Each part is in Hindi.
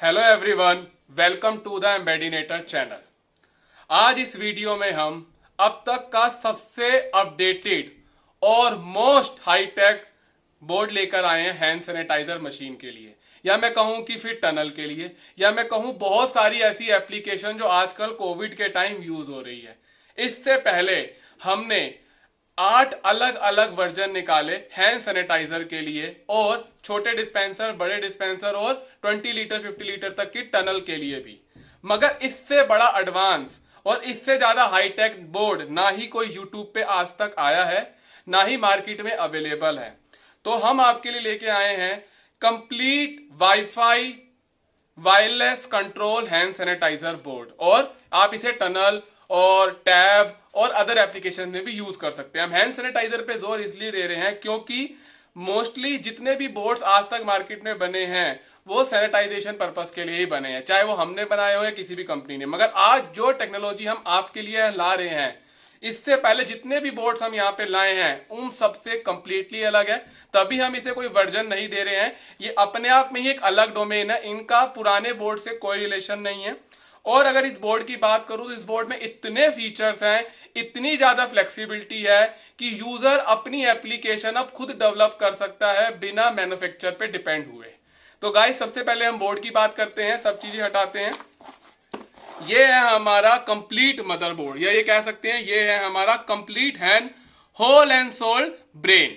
Hello everyone, welcome to the एम्बेडिनेटर चैनल। आज इस वीडियो में हम अब तक का सबसे अपडेटेड और मोस्ट हाईटेक बोर्ड लेकर आए हैं हैंड सैनिटाइजर मशीन के लिए, या मैं कहूं कि फिर टनल के लिए, या मैं कहूं बहुत सारी ऐसी एप्लीकेशन जो आजकल कोविड के टाइम यूज हो रही है। इससे पहले हमने 8 अलग अलग वर्जन निकाले हैंड सैनिटाइजर के लिए, और छोटे डिस्पेंसर, बड़े डिस्पेंसर और 20 लीटर 50 लीटर तक की टनल के लिए भी। मगर इससे बड़ा एडवांस और इससे ज्यादा हाईटेक बोर्ड ना ही कोई यूट्यूब पे आज तक आया है, ना ही मार्केट में अवेलेबल है। तो हम आपके लिए लेके आए हैं complete wifi wireless control hand sanitizer board, और आप इसे टनल और टैब और अदर एप्लीकेशन में भी यूज कर सकते हैं। हम हैंड सैनिटाइजर पे जोर इसलिए दे रहे हैं क्योंकि मोस्टली जितने भी बोर्ड्स आज तक मार्केट में बने हैं वो सैनिटाइजेशन पर्पस के लिए ही बने हैं, चाहे वो हमने बनाए हो या किसी भी कंपनी ने। मगर आज जो टेक्नोलॉजी हम आपके लिए ला रहे हैं, इससे पहले जितने भी बोर्ड्स हम यहाँ पे लाए हैं उन सबसे कंप्लीटली अलग है। तभी हम इसे कोई वर्जन नहीं दे रहे हैं, ये अपने आप में ही एक अलग डोमेन है, इनका पुराने बोर्ड से कोई रिलेशन नहीं है। और अगर इस बोर्ड की बात करूं तो इस बोर्ड में इतने फीचर्स हैं, इतनी ज्यादा फ्लेक्सिबिलिटी है कि यूजर अपनी एप्लीकेशन अब खुद डेवलप कर सकता है बिना मैन्युफैक्चर पे डिपेंड हुए। तो गाइस, सबसे पहले हम बोर्ड की बात करते हैं, सब चीजें हटाते हैं। ये है हमारा कंप्लीट मदरबोर्ड, या ये कह सकते हैं ये है हमारा complete hand whole and soul brain.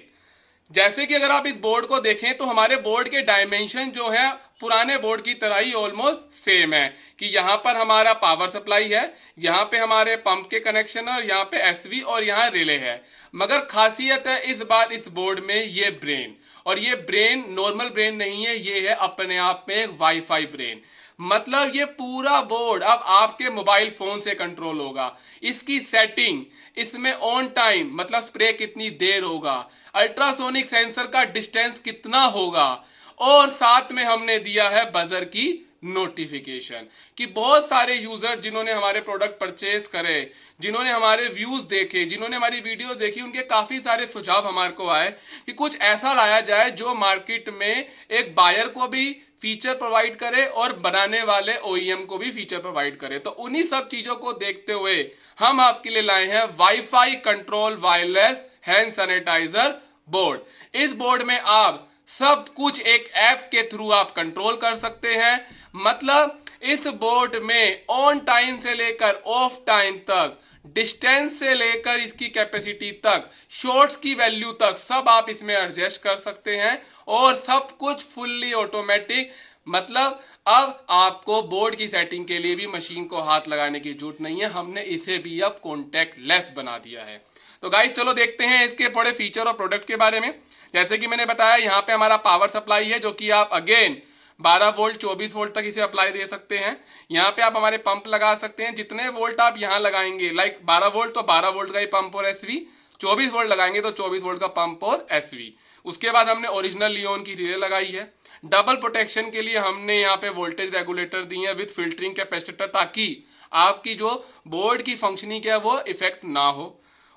जैसे कि अगर आप इस बोर्ड को देखें तो हमारे बोर्ड के डायमेंशन जो है पुराने बोर्ड की तरह ही ऑलमोस्ट सेम है, कि यहाँ पर हमारा पावर सप्लाई है, यहाँ पे हमारे पंप के कनेक्शन और यहाँ पे एसवी और यहाँ रिले है। मगर खासियत है इस बार इस बोर्ड में ये ब्रेन, और ये ब्रेन नॉर्मल ब्रेन नहीं है, ये है अपने आप में एक वाईफाई ब्रेन। मतलब ये पूरा बोर्ड अब आपके मोबाइल फोन से कंट्रोल होगा। इसकी सेटिंग, इसमें ऑन टाइम मतलब स्प्रे कितनी देर होगा, अल्ट्रासोनिक सेंसर का डिस्टेंस कितना होगा, और साथ में हमने दिया है बजर की नोटिफिकेशन, कि बहुत सारे यूजर जिन्होंने हमारे प्रोडक्ट परचेज करे, जिन्होंने हमारे व्यूज देखे, जिन्होंने हमारी वीडियो देखी, उनके काफी सारे सुझाव हमारे को आए कि कुछ ऐसा लाया जाए जो मार्केट में एक बायर को भी फीचर प्रोवाइड करे और बनाने वाले ओईएम को भी फीचर प्रोवाइड करे। तो उन्हीं सब चीजों को देखते हुए हम आपके लिए लाए हैं wifi control wireless hand sanitizer board. इस बोर्ड में आप सब कुछ एक ऐप के थ्रू आप कंट्रोल कर सकते हैं। मतलब इस बोर्ड में ऑन टाइम से लेकर ऑफ टाइम तक, डिस्टेंस से लेकर इसकी कैपेसिटी तक, शॉर्ट्स की वैल्यू तक सब आप इसमें एडजस्ट कर सकते हैं, और सब कुछ फुल्ली ऑटोमेटिक। मतलब अब आपको बोर्ड की सेटिंग के लिए भी मशीन को हाथ लगाने की जरूरत नहीं है, हमने इसे भी अब कॉन्टैक्ट लेस बना दिया है। तो गाइस चलो देखते हैं इसके बड़े फीचर और प्रोडक्ट के बारे में। जैसे कि मैंने बताया, यहाँ पे हमारा पावर सप्लाई है जो कि आप अगेन 12 वोल्ट 24 वोल्ट तक इसे अप्लाई दे सकते हैं। यहाँ पे आप हमारे पंप लगा सकते हैं, जितने वोल्ट आप यहाँ लगाएंगे, लाइक 12 वोल्ट तो 12 वोल्ट का ही पंप और एसवी, 24 वोल्ट लगाएंगे तो 24 वोल्ट का पंप और एसवी। उसके बाद हमने ओरिजिनल लियोन की रिले लगाई है। डबल प्रोटेक्शन के लिए हमने यहाँ पे वोल्टेज रेगुलेटर दी है विद फिल्टरिंग कैपेसिटर, ताकि आपकी जो बोर्ड की फंक्शनिंग है वो इफेक्ट ना हो।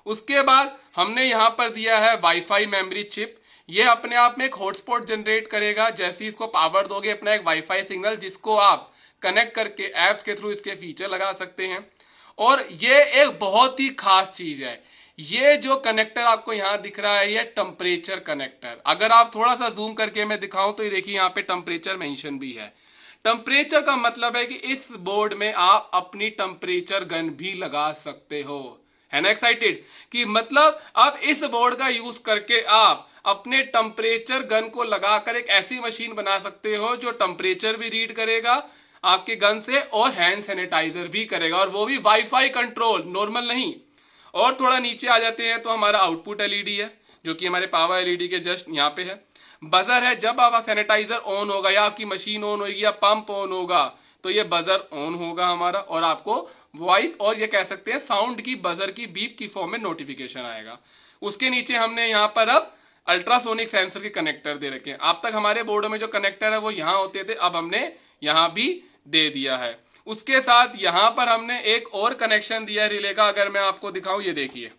उसके बाद हमने यहाँ पर दिया है वाईफाई मेमोरी चिप। ये अपने आप में एक हॉटस्पॉट जनरेट करेगा, जैसे इसको पावर दोगे अपना एक वाईफाई सिग्नल, जिसको आप कनेक्ट करके एप्स के थ्रू इसके फीचर लगा सकते हैं। और ये एक बहुत ही खास चीज है, ये जो कनेक्टर आपको यहाँ दिख रहा है ये टेम्परेचर कनेक्टर। अगर आप थोड़ा सा जूम करके मैं दिखाऊं तो ये देखिए यहाँ पे टेम्परेचर मेंशन भी है। टेम्परेचर का मतलब है कि इस बोर्ड में आप अपनी टेम्परेचर गन भी लगा सकते हो। है ना एक्साइटेड? कि मतलब अब इस बोर्ड का यूज करके आप अपने टेम्परेचर गन को लगाकर एक ऐसी मशीन बना सकते हो जो टेम्परेचर भी रीड करेगा आपके गन से और हैंड सैनिटाइजर भी करेगा, और वो भी वाईफाई कंट्रोल, नॉर्मल नहीं। और थोड़ा नीचे आ जाते हैं तो हमारा आउटपुट एलईडी है जो कि हमारे पावर एलईडी के जस्ट यहाँ पे है। बजर है, जब आप सैनिटाइजर ऑन होगा या आपकी मशीन ऑन होगी या पंप ऑन होगा तो ये बजर ऑन होगा हमारा, और आपको वॉइस और ये कह सकते हैं साउंड की, बजर की बीप की फॉर्म में नोटिफिकेशन आएगा। उसके नीचे हमने यहाँ पर अब अल्ट्रासोनिक सेंसर के कनेक्टर दे रखे हैं। अब तक हमारे बोर्डों में जो कनेक्टर है वो यहाँ होते थे, अब हमने यहाँ भी दे दिया है। उसके साथ यहां पर हमने एक और कनेक्शन दिया है रिले का, अगर मैं आपको दिखाऊं, ये देखिए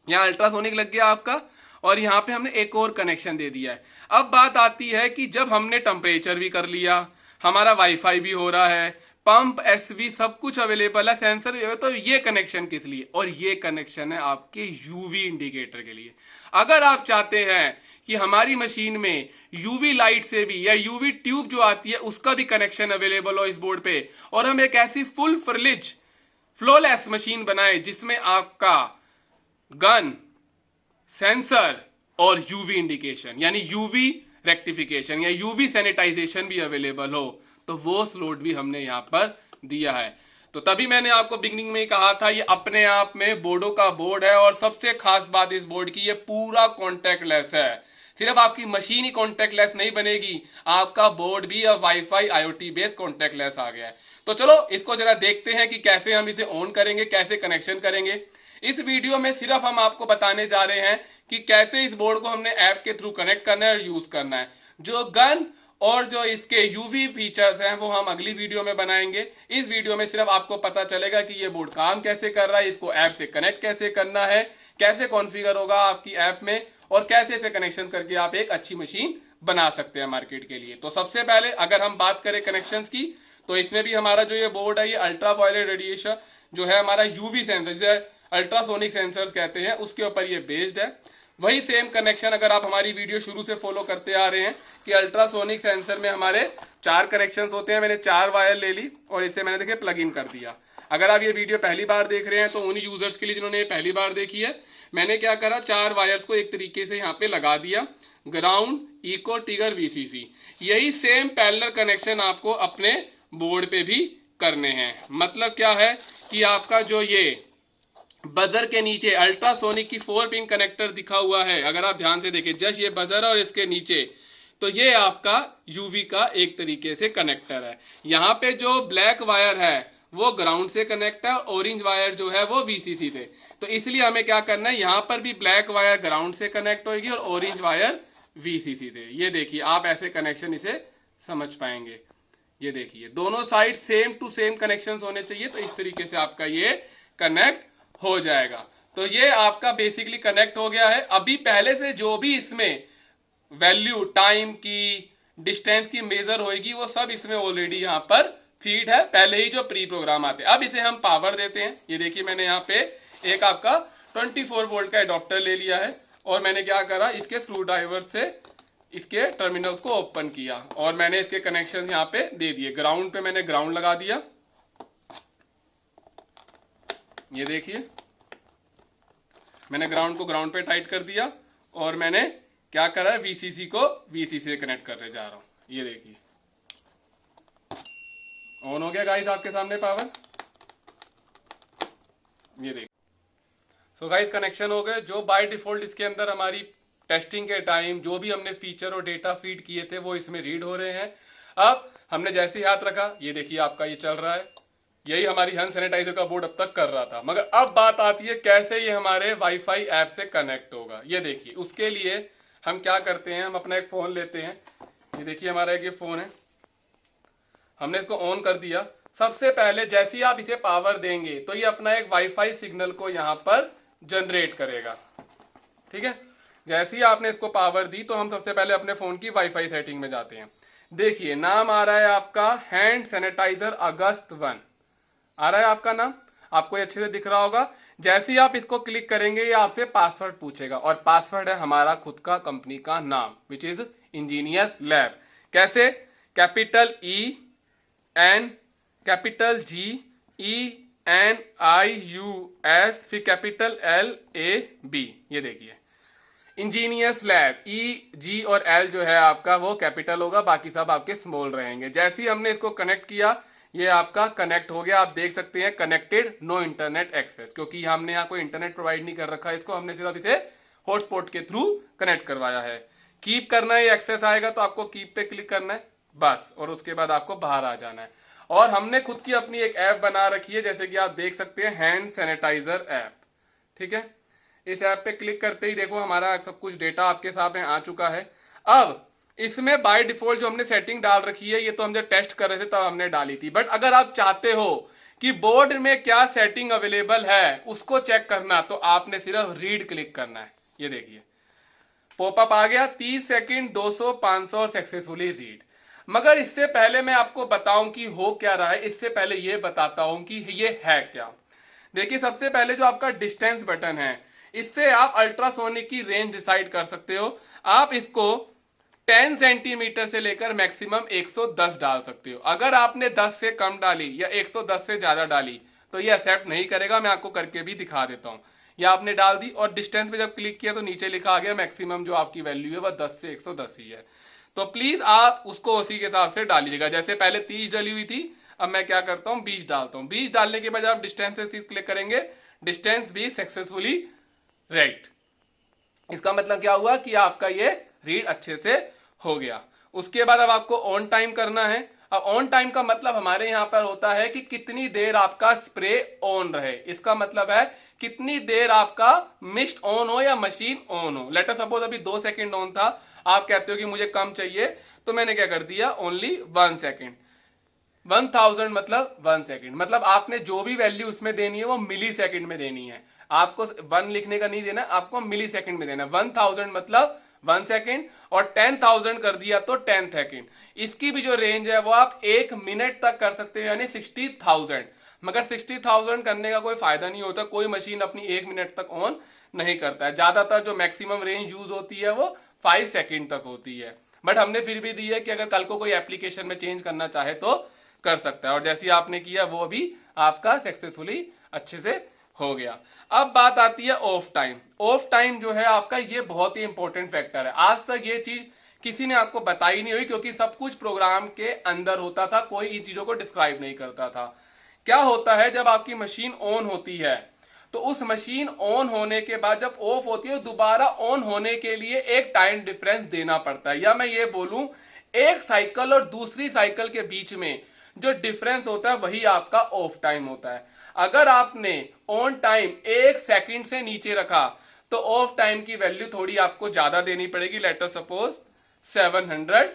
यहाँ अल्ट्रासोनिक लग गया आपका, और यहाँ पे हमने एक और कनेक्शन दे दिया है। अब बात आती है कि जब हमने टेम्परेचर भी कर लिया, हमारा वाईफाई भी हो रहा है, पंप एसवी सब कुछ अवेलेबल है, सेंसर भी है। तो ये कनेक्शन किस लिए? और ये कनेक्शन है आपके यूवी इंडिकेटर के लिए। अगर आप चाहते हैं कि हमारी मशीन में यूवी लाइट से भी या यूवी ट्यूब जो आती है उसका भी कनेक्शन अवेलेबल हो इस बोर्ड पे, और हम एक ऐसी फुल फ्रिज फ्लोलेस मशीन बनाए जिसमें आपका गन, सेंसर और यूवी इंडिकेशन यानी यूवी रेक्टिफिकेशन या यूवी सैनिटाइजेशन भी अवेलेबल हो, तो वो स्लॉट भी हमने यहां पर दिया है। तो तभी मैंने आपको बिगनिंग में ही कहा था ये अपने आप में बोर्डों का बोर्ड है, और सबसे खास बात इस बोर्ड की ये पूरा कॉन्टैक्टलेस है। सिर्फ आपकी मशीन ही कॉन्टैक्टलेस नहीं बनेगी, आपका बोर्ड भी अब वाईफाई आईओटी बेस्ड कॉन्टैक्टलेस आ गया है। तो चलो इसको जरा देखते हैं कि कैसे हम इसे ऑन करेंगे, कैसे कनेक्शन करेंगे। इस वीडियो में सिर्फ हम आपको बताने जा रहे हैं कि कैसे इस बोर्ड को हमने ऐप के थ्रू कनेक्ट करना है और यूज करना है। जो गन और जो इसके यूवी फीचर्स हैं वो हम अगली वीडियो में बनाएंगे। इस वीडियो में सिर्फ आपको पता चलेगा कि ये बोर्ड काम कैसे कर रहा है, इसको ऐप से कनेक्ट कैसे करना है, कैसे कॉन्फ़िगर होगा आपकी ऐप में, और कैसे इसे कनेक्शन करके आप एक अच्छी मशीन बना सकते हैं मार्केट के लिए। तो सबसे पहले अगर हम बात करें कनेक्शंस की, तो इसमें भी हमारा जो ये बोर्ड है ये अल्ट्रा वायलेट रेडिएशन जो है हमारा यूवी सेंसर, जिसे अल्ट्रासोनिक सेंसर्स कहते हैं, उसके ऊपर ये बेस्ड है। वही सेम कनेक्शन अगर आप हमारी वीडियो शुरू से फॉलो करते आ रहे हैं कि अल्ट्रासोनिक सेंसर में हमारे 4 कनेक्शंस होते हैं। मैंने 4 वायर ले ली और इसे मैंने देखिए प्लग इन कर दिया। अगर आप ये वीडियो पहली बार देख रहे हैं तो उन यूजर्स के लिए जिन्होंने पहली बार देखी है, मैंने क्या करा, 4 वायर्स को एक तरीके से यहाँ पे लगा दिया, ग्राउंड, इको, टिगर, वीसीसी। यही सेम पैरेलल कनेक्शन आपको अपने बोर्ड पे भी करने हैं। मतलब क्या है कि आपका जो ये बजर के नीचे अल्ट्रासोनिक की 4 पिन कनेक्टर दिखा हुआ है, अगर आप ध्यान से देखें, जस्ट ये बजर और इसके नीचे, तो ये आपका यूवी का एक तरीके से कनेक्टर है। यहाँ पे जो ब्लैक वायर है वो ग्राउंड से कनेक्ट है, ऑरेंज वायर जो है वो वीसीसी से। तो इसलिए हमें क्या करना है, यहाँ पर भी ब्लैक वायर ग्राउंड से कनेक्ट होगी और ऑरेंज वायर वीसीसी से। ये देखिए आप ऐसे कनेक्शन इसे समझ पाएंगे। ये देखिए दोनों side same to same connections होने चाहिए, तो इस तरीके से आपका ये कनेक्ट हो जाएगा। तो ये आपका बेसिकली कनेक्ट हो गया है। अभी पहले से जो भी इसमें वैल्यू, टाइम की, डिस्टेंस की मेजर होगी वो सब इसमें ऑलरेडी यहाँ पर फीड है, पहले ही जो प्री प्रोग्राम आते हैं। अब इसे हम पावर देते हैं। ये देखिए मैंने यहाँ पे एक आपका 24 वोल्ट का एडाप्टर ले लिया है, और मैंने क्या करा, इसके स्क्रू ड्राइवर से इसके टर्मिनल्स को ओपन किया और मैंने इसके कनेक्शन यहाँ पे दे दिए। ग्राउंड पे मैंने ग्राउंड लगा दिया, ये देखिए मैंने ग्राउंड को ग्राउंड पे टाइट कर दिया, और मैंने क्या करा है, वीसीसी को वीसीसी से कनेक्ट करने जा रहा हूं। ये देखिए ऑन हो गया गाइस आपके सामने पावर। ये देखिए सो गाइस कनेक्शन हो गए। जो बाय डिफॉल्ट इसके अंदर हमारी टेस्टिंग के टाइम जो भी हमने फीचर और डेटा फीड किए थे वो इसमें रीड हो रहे हैं। अब हमने जैसे ही हाथ रखा, ये देखिए आपका ये चल रहा है। यही हमारी हैंड सैनिटाइजर का बोर्ड अब तक कर रहा था। मगर अब बात आती है कैसे ये हमारे वाईफाई ऐप से कनेक्ट होगा। ये देखिए उसके लिए हम क्या करते हैं, हम अपना एक फोन लेते हैं। ये देखिए हमारा एक ये फोन है, हमने इसको ऑन कर दिया। सबसे पहले जैसे ही आप इसे पावर देंगे तो ये अपना एक वाईफाई सिग्नल को यहाँ पर जनरेट करेगा। ठीक है, जैसे ही आपने इसको पावर दी तो हम सबसे पहले अपने फोन की वाईफाई सेटिंग में जाते हैं। देखिए नाम आ रहा है आपका हैंड सैनिटाइजर अगस्त 1 आ रहा है आपका नाम, आपको अच्छे से दिख रहा होगा। जैसे ही आप इसको क्लिक करेंगे ये आपसे पासवर्ड पूछेगा, और पासवर्ड है हमारा खुद का कंपनी का नाम, विच इज इंजीनियर्स लैब। कैसे, capital E N, capital G, E N I U S, फिर कैपिटल एल ए बी। ये देखिए इंजीनियर्स लैब, ई जी और एल जो है आपका वो कैपिटल होगा, बाकी सब आपके स्मॉल रहेंगे। जैसे ही हमने इसको कनेक्ट किया ये आपका कनेक्ट हो गया। आप देख सकते हैं कनेक्टेड, नो इंटरनेट एक्सेस, क्योंकि हमने यहाँ कोई इंटरनेट प्रोवाइड नहीं कर रखा है इसको, हमने सिर्फ इसे हॉटस्पॉट के थ्रू कनेक्ट करवाया है। कीप करना है, एक्सेस आएगा तो आपको कीप पे क्लिक करना है बस, और उसके बाद आपको बाहर आ जाना है। और हमने खुद की अपनी एक ऐप बना रखी है, जैसे कि आप देख सकते हैं हैंड सैनिटाइजर ऐप। ठीक है, इस ऐप पे क्लिक करते ही देखो हमारा सब कुछ डेटा आपके सामने आ चुका है। अब इसमें बाय डिफॉल्ट जो हमने सेटिंग डाल रखी है ये तो हम जब टेस्ट कर रहे थे तब हमने डाली थी, बट अगर आप चाहते हो कि बोर्ड में क्या सेटिंग अवेलेबल है उसको चेक करना तो आपने सिर्फ रीड क्लिक करना है। ये देखिए पॉपअप आ गया, 30 सेकंड, 200, 500 और सक्सेसफुली रीड। मगर इससे पहले मैं आपको बताऊं कि हो क्या रहा है, इससे पहले ये बताता हूं कि ये है क्या। देखिए सबसे पहले जो आपका डिस्टेंस बटन है, इससे आप अल्ट्रासोनिक की रेंज डिसाइड कर सकते हो। आप इसको 10 सेंटीमीटर से लेकर मैक्सिमम 110 डाल सकते हो। अगर आपने 10 से कम डाली या 110 से ज्यादा डाली तो ये एक्सेप्ट नहीं करेगा। मैं आपको करके भी दिखा देता हूं। या आपने डाल दी और डिस्टेंस पे जब क्लिक किया तो नीचे लिखा आ गया मैक्सिमम जो आपकी वैल्यू है वह 10 से 110 ही है। तो प्लीज आप उसको उसी के हिसाब से डालिएगा। जैसे पहले 30 डली हुई थी, अब मैं क्या करता हूं 20 डालता हूं। 20 डालने के बाद आप डिस्टेंस से क्लिक करेंगे, डिस्टेंस भी सक्सेसफुली रेड। इसका मतलब क्या हुआ कि आपका ये रीड अच्छे से हो गया। उसके बाद अब आपको ऑन टाइम करना है। अब ऑन टाइम का मतलब हमारे यहां पर होता है कि कितनी देर आपका स्प्रे ऑन रहे। इसका मतलब है कितनी देर आपका मिस्ट ऑन हो या मशीन ऑन हो। लेट अस सपोज अभी 2 सेकंड ऑन था, आप कहते हो कि मुझे कम चाहिए, तो मैंने क्या कर दिया ओनली 1 सेकंड। 1000 मतलब 1 सेकंड, मतलब आपने जो भी वैल्यू उसमें देनी है वो मिली सेकंड में देनी है। आपको 1 लिखने का नहीं देना, आपको मिली सेकंड में देना। 1000 मतलब 1 सेकंड, और 10,000 कर दिया तो 10 सेकंड। इसकी भी जो रेंज है वो आप 1 मिनट तक कर सकते हो, यानी 60,000। मगर 60,000 करने का कोई फायदा नहीं होता, कोई मशीन अपनी 1 मिनट तक ऑन नहीं करता है। ज्यादातर जो मैक्सिमम रेंज यूज होती है वो 5 सेकंड तक होती है। बट हमने फिर भी दी है कि अगर कल को कोई एप्लीकेशन में चेंज करना चाहे तो कर सकता है। और जैसी आपने किया वो भी आपका सक्सेसफुली अच्छे से हो गया। अब बात आती है ऑफ टाइम। ऑफ टाइम जो है आपका, ये बहुत ही इंपॉर्टेंट फैक्टर है। आज तक ये चीज किसी ने आपको बताई नहीं हुई, क्योंकि सब कुछ प्रोग्राम के अंदर होता था, कोई इन चीजों को डिस्क्राइब नहीं करता था। क्या होता है जब आपकी मशीन ऑन होती है तो उस मशीन ऑन होने के बाद जब ऑफ होती है दोबारा ऑन होने के लिए एक टाइम डिफरेंस देना पड़ता है। या मैं ये बोलूं, एक साइकिल और दूसरी साइकिल के बीच में जो डिफरेंस होता है वही आपका ऑफ टाइम होता है। अगर आपने ऑन टाइम 1 सेकंड से नीचे रखा तो ऑफ टाइम की वैल्यू थोड़ी आपको ज्यादा देनी पड़ेगी। लेट अस सपोज 700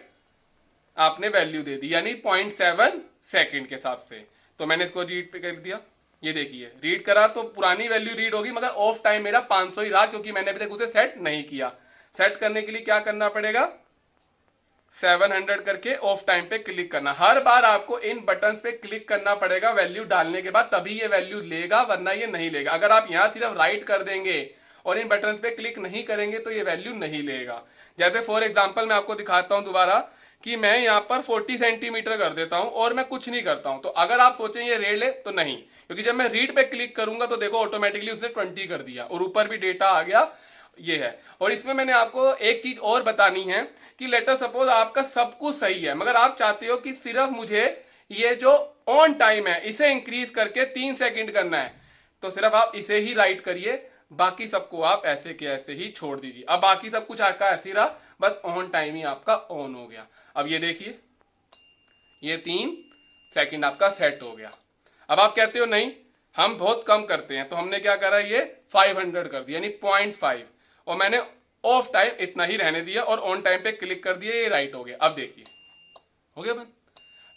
आपने वैल्यू दे दी, यानी 0.7 सेकंड के हिसाब से। तो मैंने इसको रीड पे कर दिया, ये देखिए रीड करा तो पुरानी वैल्यू रीड होगी, मगर ऑफ टाइम मेरा 500 ही रहा, क्योंकि मैंने अभी तक उसे सेट नहीं किया। सेट करने के लिए क्या करना पड़ेगा, 700 करके ऑफ टाइम पे क्लिक करना। हर बार आपको इन बटन्स पे क्लिक करना पड़ेगा वैल्यू डालने के बाद, तभी ये वैल्यू लेगा, वरना ये नहीं लेगा। अगर आप यहां सिर्फ राइट कर देंगे और इन बटन्स पे क्लिक नहीं करेंगे तो ये वैल्यू नहीं लेगा। जैसे फॉर एग्जांपल मैं आपको दिखाता हूं दोबारा कि मैं यहां पर 40 सेंटीमीटर कर देता हूं और मैं कुछ नहीं करता हूं, तो अगर आप सोचें ये रेड है तो नहीं, क्योंकि जब मैं रीड पे क्लिक करूंगा तो देखो ऑटोमेटिकली उसने 20 कर दिया और ऊपर भी डेटा आ गया। ये है। और इसमें मैंने आपको एक चीज और बतानी है कि लेट अस सपोज आपका सब कुछ सही है, मगर आप चाहते हो कि सिर्फ मुझे ये जो ऑन टाइम है इसे इंक्रीज करके 3 सेकंड करना है, तो सिर्फ आप इसे ही राइट करिए, बाकी सबको आप ऐसे के ऐसे ही छोड़ दीजिए। अब बाकी सब कुछ आपका ऐसे ही रहा, बस ऑन टाइम ही आपका ऑन हो गया। अब ये देखिए ये 3 सेकंड आपका सेट हो गया। अब आप कहते हो नहीं हम बहुत कम करते हैं, तो हमने क्या करा, ये 500 कर दिया, यानी 0.5, और मैंने ऑफ टाइम इतना ही रहने दिया और ऑन टाइम पे क्लिक कर दिया, ये राइट हो गया। अब देखिए हो गया बन।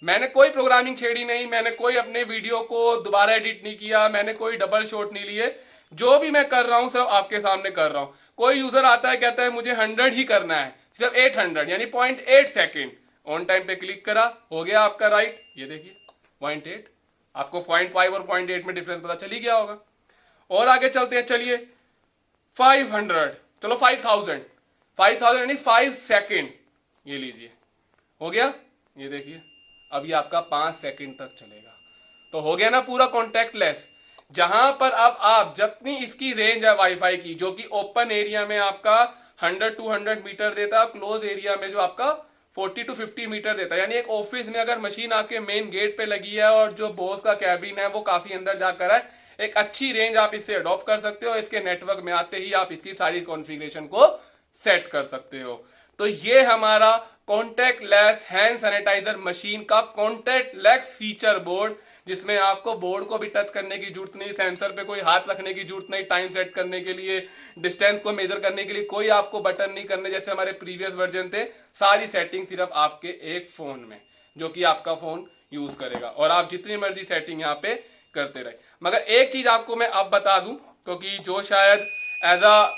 मैंने कोई प्रोग्रामिंग छेड़ी नहीं, मैंने कोई अपने वीडियो को दोबारा एडिट नहीं किया, मैंने कोई डबल शॉट नहीं लिए। जो भी मैं कर रहा हूं सिर्फ आपके सामने कर रहा हूं। कोई यूजर आता है कहता है मुझे 100 ही करना है, सिर्फ 800 यानी 0.8 सेकेंड, ऑन टाइम पे क्लिक करा, हो गया आपका राइट। ये देखिए 0.8, आपको 0.5 और 0.8 में डिफरेंस पता चल ही गया होगा। और आगे चलते हैं, चलिए 500, चलो 5000 यानी 5 सेकेंड, ये लीजिए हो गया। ये देखिए अब ये आपका 5 सेकेंड तक चलेगा। तो हो गया ना पूरा कॉन्टेक्ट लेस। जहां पर अब आप जितनी इसकी रेंज है वाईफाई की, जो कि ओपन एरिया में आपका 100-200 मीटर देता है, क्लोज एरिया में जो आपका 40-50 मीटर देता है। यानी एक ऑफिस में अगर मशीन आपके मेन गेट पे लगी है और जो बॉस का कैबिन है वो काफी अंदर जाकर है, एक अच्छी रेंज आप इससे अडॉप्ट कर सकते हो। इसके नेटवर्क में आते ही आप इसकी सारी कॉन्फ़िगरेशन को सेट कर सकते हो। तो ये हमारा contactless hand sanitizer machine का कॉन्टैक्ट लेस फीचर बोर्ड, जिसमें आपको बोर्ड को भी टच करने की जरूरत नहीं, सेंसर पे कोई हाथ रखने की जरूरत नहीं, टाइम सेट करने के लिए, डिस्टेंस को मेजर करने के लिए कोई आपको बटन नहीं करने जैसे हमारे प्रीवियस वर्जन थे। सारी सेटिंग सिर्फ आपके एक फोन में, जो कि आपका फोन यूज करेगा, और आप जितनी मर्जी सेटिंग यहाँ पे करते रहे। मगर एक चीज आपको मैं अब बता दूं, क्योंकि जो शायद एज अ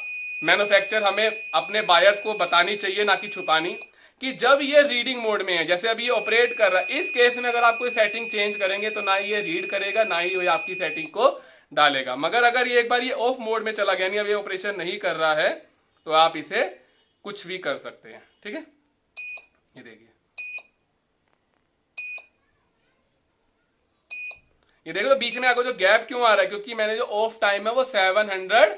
मैन्युफैक्चरर हमें अपने बायर्स को बतानी चाहिए, ना कि छुपानी, कि जब ये रीडिंग मोड में है, जैसे अभी ये ऑपरेट कर रहा है, इस केस में अगर आप कोई सेटिंग चेंज करेंगे तो ना ये रीड करेगा ना ही ये आपकी सेटिंग को डालेगा। मगर अगर ये एक बार ये ऑफ मोड में चला गया, यानी अब ये ऑपरेशन नहीं कर रहा है, तो आप इसे कुछ भी कर सकते हैं। ठीक है, ये देखिए, ये देखो तो बीच में आपको जो गैप क्यों आ रहा है, क्योंकि मैंने जो ऑफ टाइम है वो 700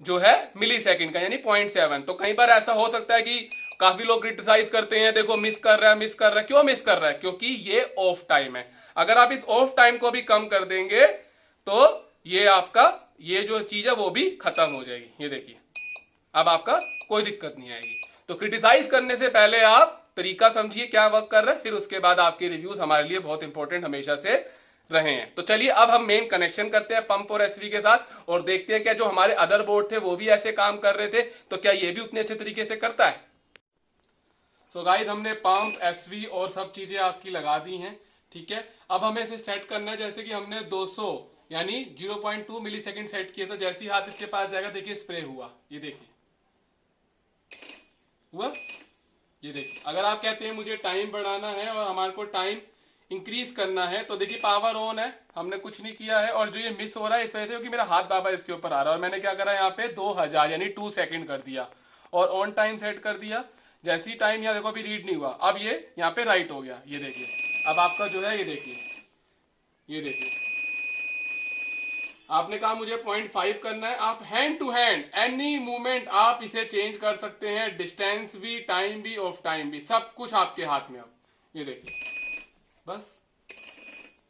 जो है मिली सेकेंड का, यानी 0.7। तो कई बार ऐसा हो सकता है कि काफी लोग क्रिटिसाइज करते हैं, देखो मिस कर रहा है, मिस कर रहा है। क्यों मिस कर रहा है? क्योंकि ये ऑफ टाइम है। अगर आप इस ऑफ टाइम को भी कम कर देंगे तो ये आपका ये जो चीज है वो भी खत्म हो जाएगी। ये देखिए, अब आपका कोई दिक्कत नहीं आएगी। तो क्रिटिसाइज करने से पहले आप तरीका समझिए क्या वर्क कर रहा है, फिर उसके बाद आपके रिव्यूज हमारे लिए बहुत इंपॉर्टेंट हमेशा से रहे हैं। तो चलिए अब हम मेन कनेक्शन करते हैं पंप और एसवी के साथ और देखते हैं क्या जो हमारे अदर बोर्ड थे वो भी ऐसे काम कर रहे थे, तो क्या ये भी उतने अच्छे तरीके से करता है। सो गाइस, हमने पंप, एसवी और सब चीजें आपकी लगा दी हैं। ठीक है, अब हमें इसे सेट करना है। जैसे कि हमने 200 यानी 0.2 मिली सेकेंड सेट किया था। जैसे ही हाथ इसके पास जाएगा, देखिए स्प्रे हुआ, ये देखिए हुआ, ये देखिए। अगर आप कहते हैं मुझे टाइम बढ़ाना है और हमारे को टाइम इंक्रीज करना है, तो देखिए पावर ऑन है, हमने कुछ नहीं किया है। और जो ये मिस हो रहा है इस वजह से कि मेरा हाथ बाबा इसके ऊपर आ रहा है, और मैंने क्या करा यहाँ पे 2000 यानी 2 सेकेंड कर दिया और ऑन टाइम सेट कर दिया। जैसी टाइम यहाँ देखो अभी रीड नहीं हुआ, अब ये यहाँ पे राइट हो गया, ये देखिए। अब आपका जो है ये देखिए, ये देखिए, आपने कहा मुझे 0.5 करना है, आप hand to hand any movement आप इसे चेंज कर सकते हैं, डिस्टेंस भी, टाइम भी, ऑफ टाइम भी, सब कुछ आपके हाथ में। अब ये देखिए, बस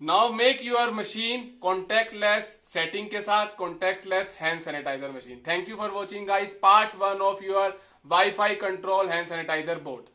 now make your machine contactless setting के साथ contactless hand sanitizer machine. Thank you for watching guys, part 1 of your wifi control hand sanitizer board.